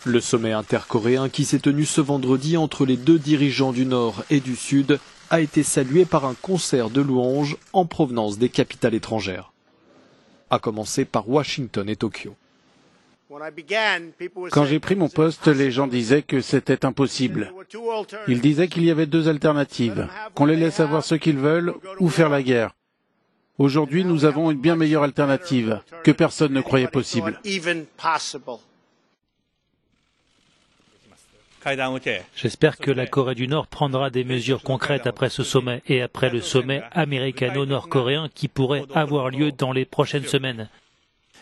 Le sommet intercoréen qui s'est tenu ce vendredi entre les deux dirigeants du Nord et du Sud a été salué par un concert de louanges en provenance des capitales étrangères, à commencer par Washington et Tokyo. Quand j'ai pris mon poste, les gens disaient que c'était impossible. Ils disaient qu'il y avait deux alternatives, qu'on les laisse avoir ce qu'ils veulent ou faire la guerre. Aujourd'hui, nous avons une bien meilleure alternative que personne ne croyait possible. J'espère que la Corée du Nord prendra des mesures concrètes après ce sommet et après le sommet américano-nord-coréen qui pourrait avoir lieu dans les prochaines semaines.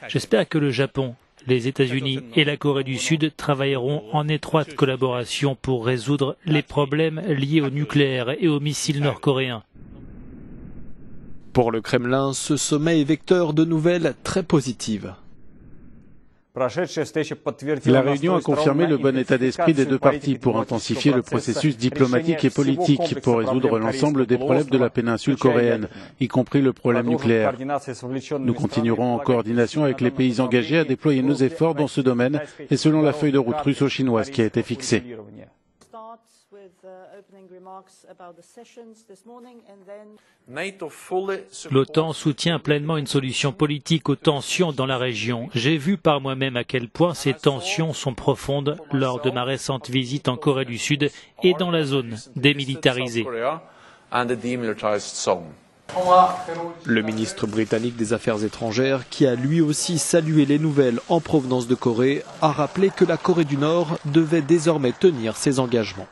J'espère que le Japon, les États-Unis et la Corée du Sud travailleront en étroite collaboration pour résoudre les problèmes liés au nucléaire et aux missiles nord-coréens. Pour le Kremlin, ce sommet est vecteur de nouvelles très positives. La réunion a confirmé le bon état d'esprit des deux parties pour intensifier le processus diplomatique et politique pour résoudre l'ensemble des problèmes de la péninsule coréenne, y compris le problème nucléaire. Nous continuerons en coordination avec les pays engagés à déployer nos efforts dans ce domaine et selon la feuille de route russo-chinoise qui a été fixée. L'OTAN soutient pleinement une solution politique aux tensions dans la région. J'ai vu par moi-même à quel point ces tensions sont profondes lors de ma récente visite en Corée du Sud et dans la zone démilitarisée. Le ministre britannique des Affaires étrangères, qui a lui aussi salué les nouvelles en provenance de Corée, a rappelé que la Corée du Nord devait désormais tenir ses engagements.